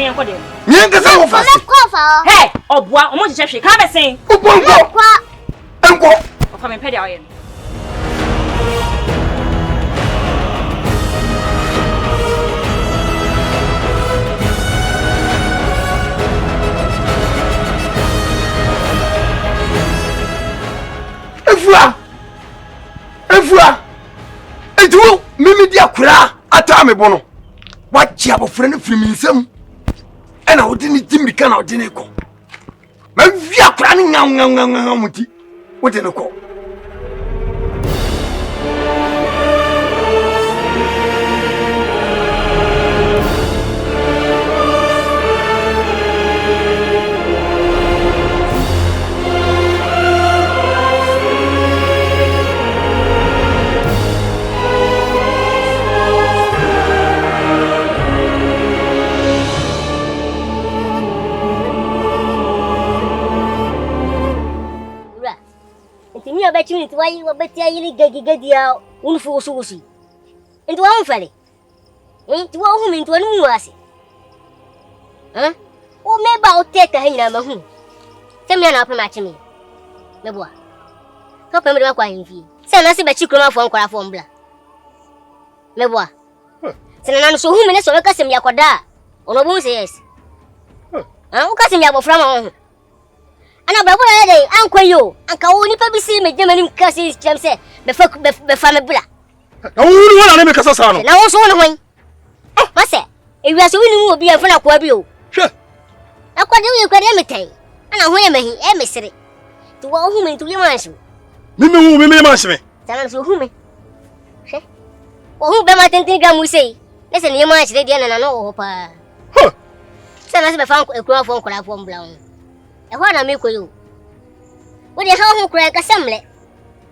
say enko dem. Nyen ka say wo fa. Hey, obua, omo je hwe. Ka be say. Enko. O fa me pede aye. Efua. Edu mimi dia kura ata me bono. Wa chia bofre ne firi minsam. E na wodi ni timika na wodi ne ko. Ma via kura ne nyam muti. Wodi ne ko. I bet you why you bet you get out. Unfosusi. Into one felly. Ain't one into a new assy. Huh? Oh, maybe I'll take a hand of whom. Tell me an upper match me. The boy. Help him with a quine fee. Send us a bet you come off on Craft Blah. Le boy. Send an so whom in a so custom yakwada. On a boom says. I'm custom yabo from home. And I brought a day, Uncle you, and can only probably see me, German cousins, Jam said, before family black. I wouldn't want to make a son. Now, also one way. Massa, if you are so winning, will be a friend of Quabio. Sure. I quite do you could imitate, and I wear me emissary to all whom to your mansion. Mimi, Massime. Tell us whom. Well, who be my thinking, we say, listen, your mansion, lady, and I know, Huh. Send us a crowd from Craft Brown. I want to make you. What the hell crack assembly?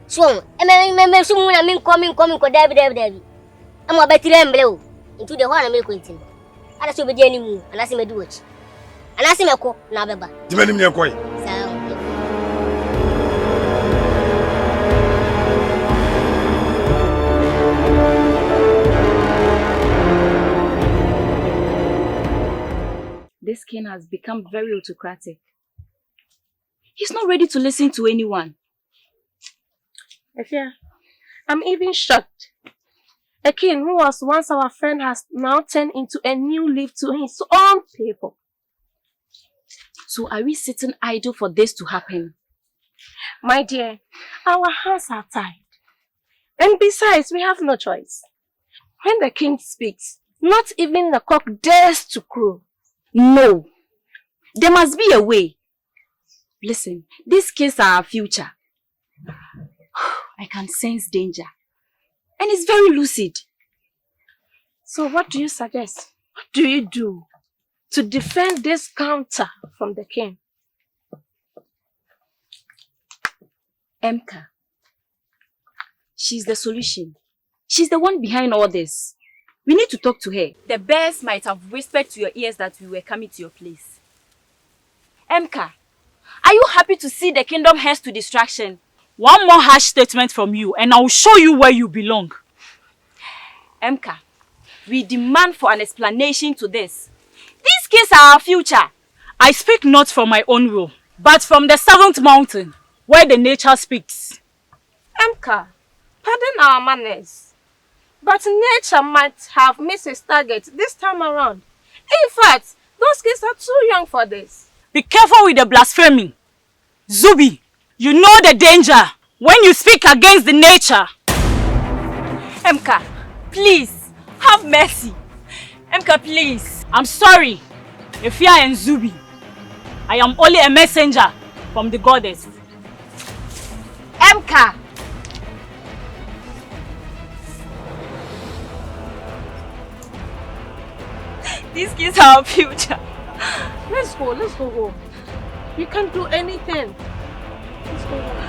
So, I soon I mean coming for David. I'm a better than blue into the one I make with him. I should be Jenny Moo, and I see me do it. And I see my cook, now, Baba. Demanding me a coin. This king has become very autocratic. He's not ready to listen to anyone. Yeah, I'm even shocked. A king who was once our friend has now turned into a new leaf to his own people. So are we sitting idle for this to happen? My dear, our hands are tied. And besides, we have no choice. When the king speaks, not even the cock dares to crow. No. There must be a way. Listen, these kids are our future. I can sense danger. And it's very lucid. So what do you suggest? What do you do to defend this counter from the king? Emka. She's the solution. She's the one behind all this. We need to talk to her. The bears might have whispered to your ears that we were coming to your place. Emka. Are you happy to see the kingdom heads to distraction? One more harsh statement from you and I will show you where you belong. Emka, we demand for an explanation to this. These kids are our future. I speak not from my own will, but from the seventh mountain, where the nature speaks. Emka, pardon our manners, but nature might have missed its target this time around. In fact, those kids are too young for this. Be careful with the blasphemy. Zubi, you know the danger when you speak against the nature. Emka, please, have mercy. Emka, please. I'm sorry, Efia and Zubi. I am only a messenger from the goddess. Emka! These kids are our future. Let's go home. We can't do anything. Let's go home.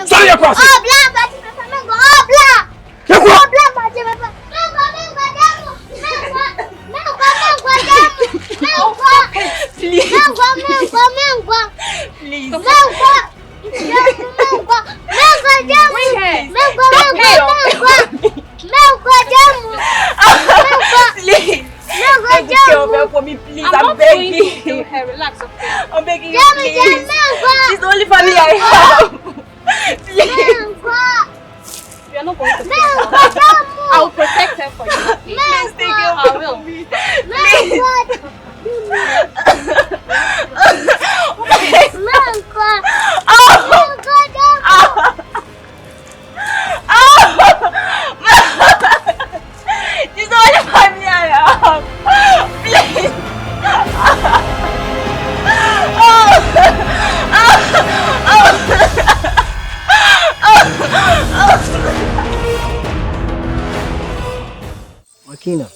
Sorry, begging you. Hey, relax, okay? I'm begging you, please. She's the only family I have. Please. You are not going to take her. I will protect her for you. Please take her I will. She's the only family I have. Please. Makina,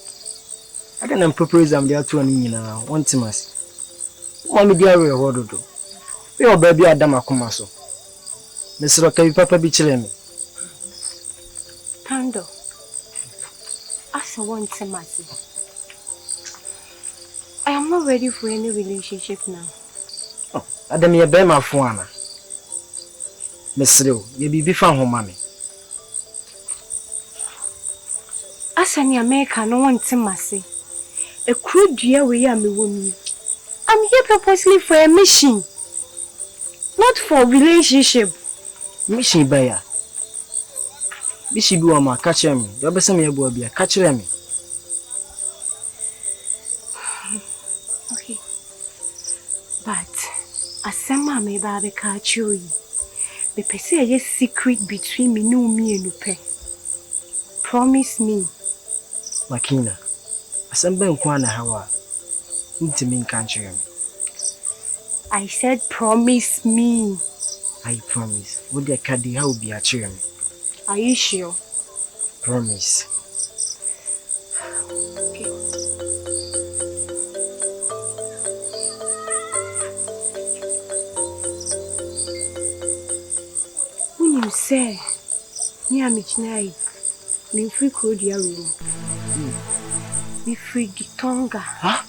I can't propose I'm there to an now. One timas. Mommy, dear, we are ordered. We are baby Adama Kumaso. Mr. Okay, Papa be chilling me. Tando, as I want to mercy. I am not ready for any relationship now. Oh, Adam, you bear my phone. Miss Rio, you be found home, mammy. As an American, no one to mercy. A crude dear way I'm a woman. I'm here purposely for a mission, not for relationship. Mission Bayer. Bishi Buama, catch me. The other same will be a catcher me. Okay. But as some may baby catch you. The person a secret between me, no me and Upe. Promise me. Makina, as I'm being Kwana Hawa, into me country. I said promise me. I promise. Would your caddy how be a cheer me? Are you sure? Promise. Okay. When you say, near me tonight, me free Kokotii room. Me free Gitonga. Huh?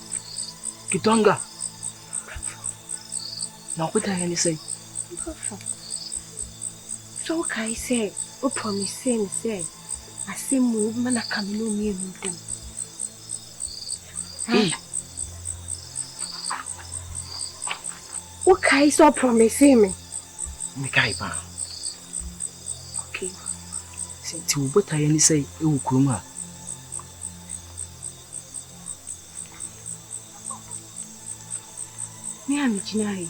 Gitonga? Now what I say? So I say, oh promise and say, I say move man I come no me and them. Hey. What I so promise me? Mikaipa. Okay. Since what I say, it will come. Me am Jinai.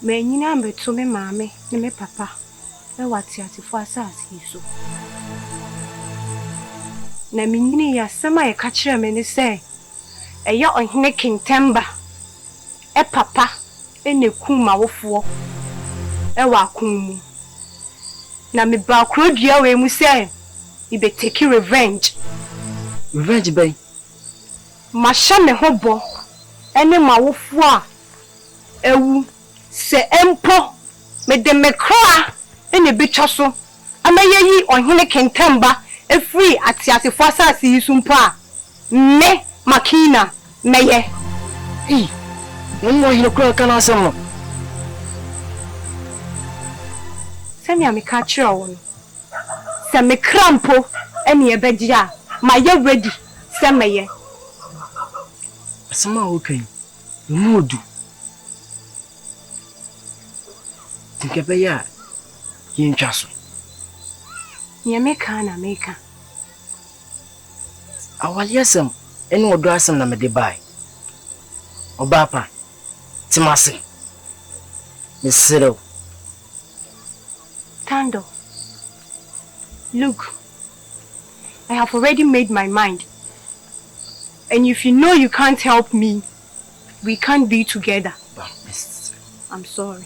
Me nyina mbeto me maame ne me papa e wate atifo asase so. Na me nyini ya sema ye ka kire me ne se eya ohene kintemba e papa e ne kuma wofo e wa kunmu. Na me ba krodua we mu se e be take revenge. Revenge bay. Ma sha me hobo ene ma wofo a ewu se empo me de me kra ene betwa so amayeyi ohene kentamba e free atiasefo asase yisumpo a me makina meye Hey, no more you cry can answer no. Se me ameka kire wo se me krampo ene e begia ma ye ready se meye Asama okay. No do. Think about ya. Yin chaso. ye meka na meka Awaliyasem eni odo asem na me de bai. Obapa. Timase. Mesero. Tando, look, I have already made my mind. And if you know you can't help me, we can't be together. I'm sorry.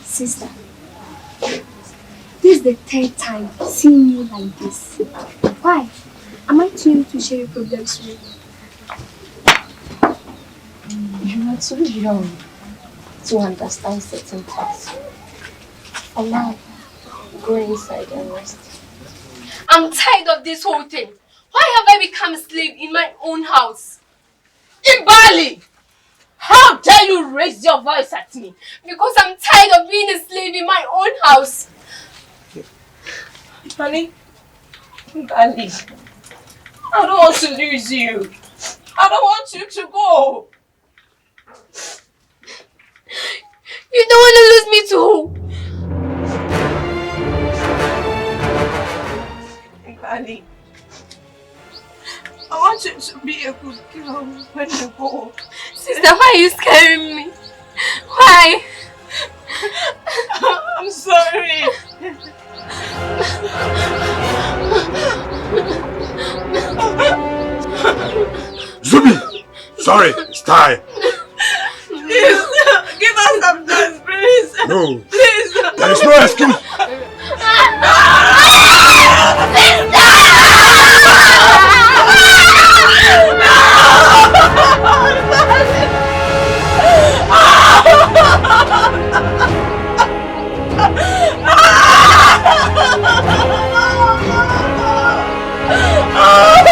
Sister, this is the 3rd time seeing you like this. Why? Am I too young to share your problems with you? You're not too young to understand certain things. For now, Go inside and rest. I'm tired of this whole thing. Why have I become a slave in my own house? In Bali! How dare you raise your voice at me? Because I'm tired of being a slave in my own house. Honey, Bali, I don't want to lose you. I don't want you to go. You don't want to lose me too. Bali, I want you to be a good girl when you go. Sister, why are you scaring me? Why? I'm sorry. Zubi! Sorry, it's time. Please, give us some chance, please. No. Please. There is no excuse.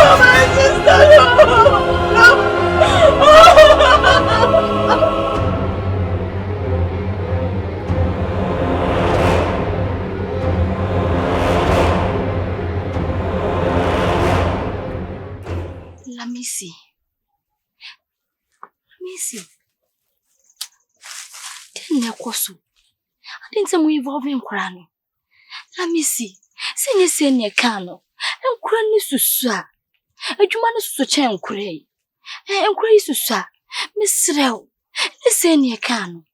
My sister, Let me see. Didn't I didn't say we involving Krano. Let me see. Say you say near Kano. And Kran is to sir. A Juman is to chain cray. And crazy to sir. Miss Rel. Say near Kano.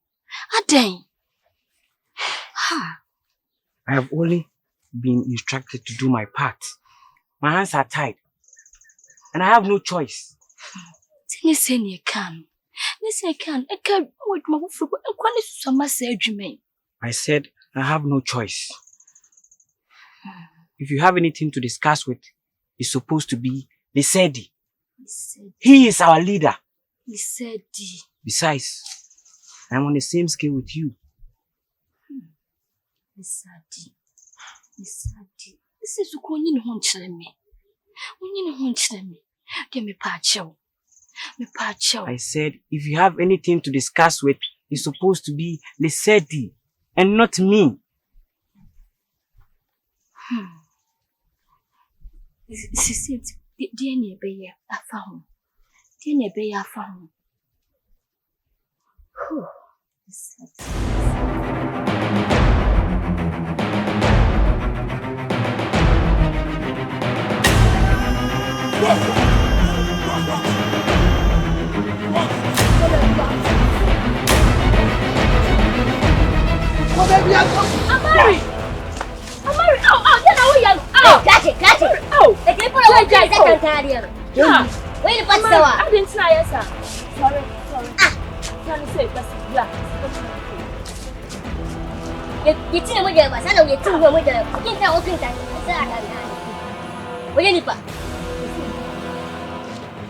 A day. Ha. I have only been instructed to do my part. My hands are tied. And I have no choice. Say near Kano. Listen, I can't wait my food and quality some message me. I said I have no choice. If you have anything to discuss with, it's supposed to be Lisedi. He is our leader. Lisedi. Besides, I'm on the same scale with you. Lisedi. This is going in home chilling me. When you home chilling me, give me patcho. I said, if you have anything to discuss with, it's supposed to be Lisedi and not me. This is DNA Bay. I found DNA Bay. I found. Amari! Oh, then I will. Oh, catch it. Oh, the people are going to get Canadian. Wait a minute, I didn't try it, sir. Sorry. Can you say that's black? You think I'm going to say, I know you're too good with the king. I'm going to say, what are you doing?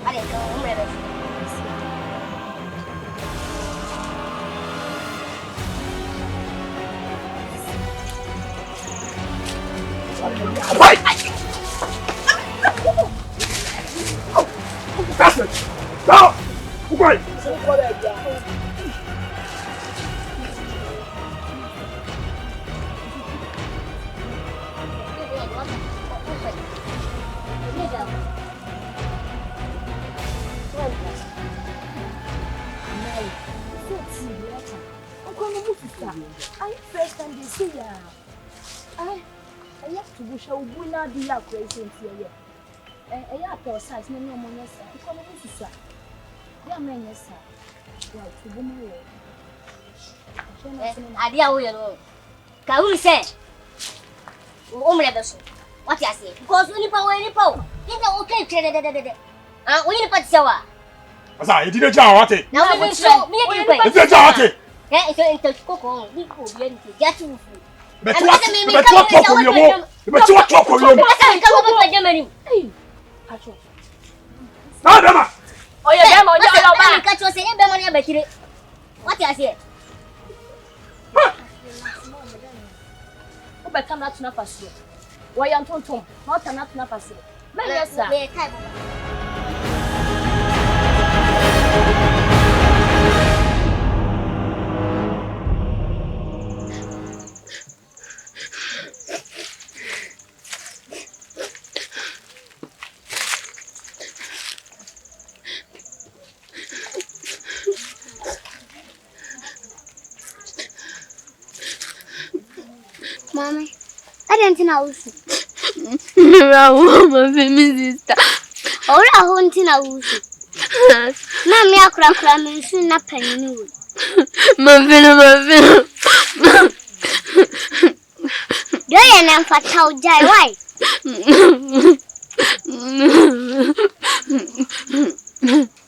I didn't know. I'm ready. Right! Bastard! No! Wait! I have to wish I would not be like crazy here. I have to size no more, yes, sir. Come on, sir. Yeah, man, yes, sir. Right, to woman. I didn't know. Can we say? What you say? Because we need power, you know, okay, we need to show up. Asa, you didn't tell what it. Now we show me a You didn't tell what it. Yeah, it's a cocoa, we could get you. But what for your mom? But what for your mom? I Germany. Hey, Patrick. No, Dama. Oh, yeah, Dama, you're catch us in Bermuda. What you say? better not to pursue. Why you don't not to pursue? Yes, sir. Mommy, I didn't know. My sister. All I want to know. Mammy, I crack me soon up and new. My Diane and Fatal Jai, why?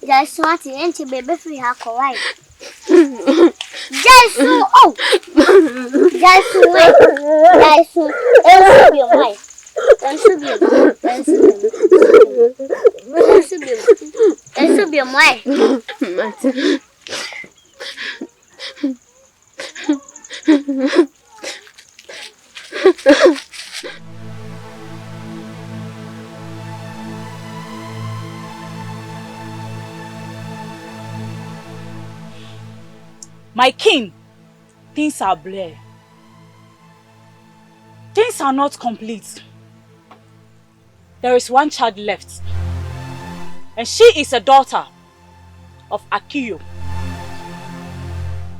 Just want to enter baby free her quiet. Just so oh, just wait, just so your wife. That's be my. My king, things are blurred. Things are not complete. There is one child left, and she is a daughter of Akiyo.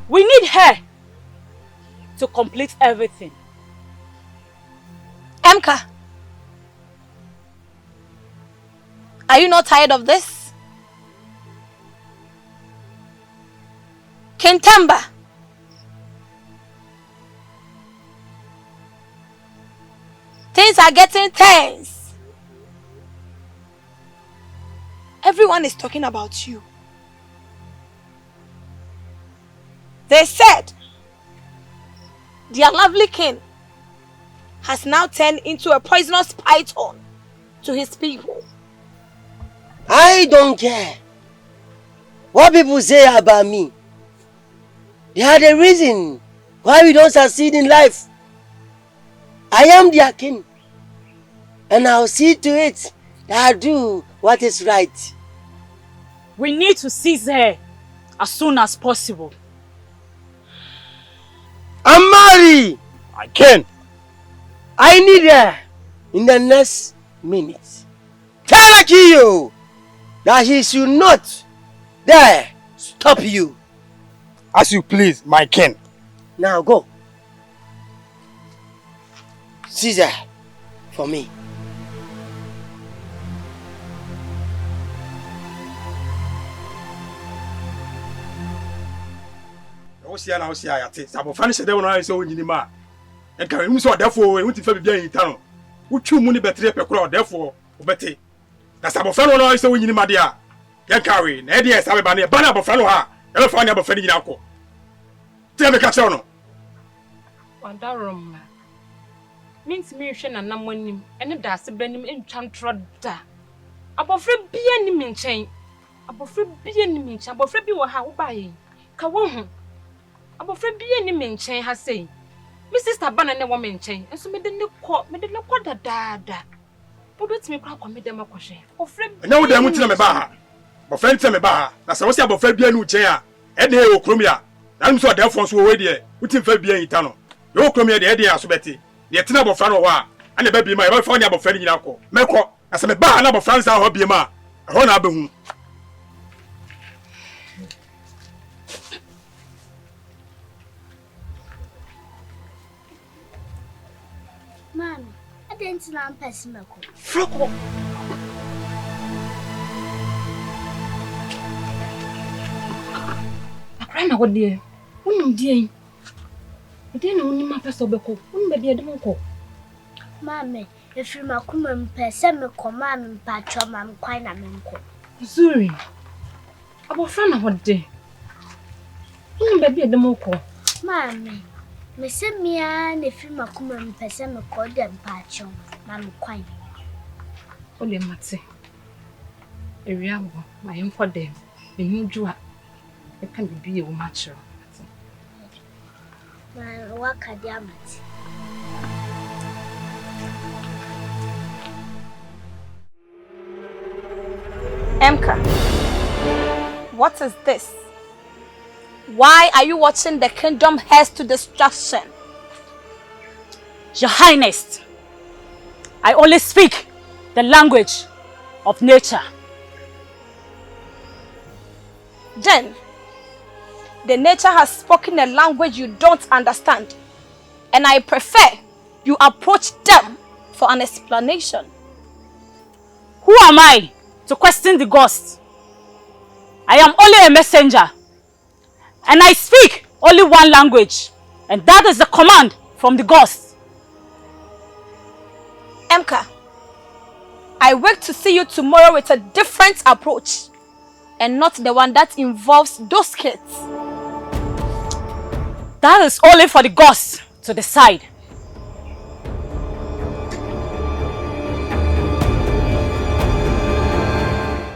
We need her to complete everything. Emka, are you not tired of this? Kentamba, things are getting tense. Everyone is talking about you. They said their lovely king has now turned into a poisonous python to his people. I don't care what people say about me. They are the reason why we don't succeed in life. I am their king, and I'll see to it that I do what is right. We need to seize her as soon as possible. Amari! I can. I need her in the next minute. Tell Akiyo that he should not dare stop you. As you please, my king. Now go. Caesar, for me. Osia na osia yate. Sabo fani sede wono ayi se onyini ma. Enka emu so odefo e wuti fa bibia yin ta no. Wutwu mu ni betre pekura odefo obete. Na sabo fani wono ayi se onyini ma de a. Yenka we na e de sabe ba na e ba na abofra no ha. E be fa ni abofra ni nyina akọ. Tell me catch on. Wadarom. Means me hwe na namonim ene da ase banim entwantro da. Abofra bia ni me nchen. Abofra bia ni me nchen. Abofra bi wo ha wo ba ye. Ka wo hu. Abofra bia ni me nchen ha sei. Me sister bana ne wo me nchen. Enso me de ne kọ dadaada. Obetimi kwa kwa me de makohwe. Ofra Enya wo da mu tina me ba ha. Abofra ntia me ba ha. Na se wo se abofra bia ni uchen a. E de e okrom ya. Na nso odefo so wo we de. Utim fa bia yin ta no. Yo okrom ya de e de asobete. Ye tina abofra no ho a. Ane ba bi ma e ba fa ni abofra ni nyina akọ. Mekọ. Na se me ba na abofra nsa ho bia ma. Ho na abehu. Mommy, I didn't know I'm passing my call. Froko. Akra na wo de. Wonum die. Ede na woni ma pese obeko. Wonum ba bi ede mo ko. Mommy, if you ma kuma mpese me ko ma me mpacho ma mkwan na me nko. Zuri. Abofra na wo de. Wonum ba bi ede mo ko. Mommy, me se mia na if you ma kuma mpese me ko de mpacho ma mkwan. Ole mate. Ewi abo ma yenko dem. Enu djua. E kan bibi e wo ma chiro. Ma waka dia mate. Emka, what is this? Why are you watching the kingdom heads to destruction? Your Highness, I only speak the language of nature. Then, the nature has spoken a language you don't understand, and I prefer you approach them for an explanation. Who am I to question the ghost? I am only a messenger, and I speak only one language, and that is the command from the ghost. Emka, I wait to see you tomorrow with a different approach, and not the one that involves those kids. That is only for the ghost to decide.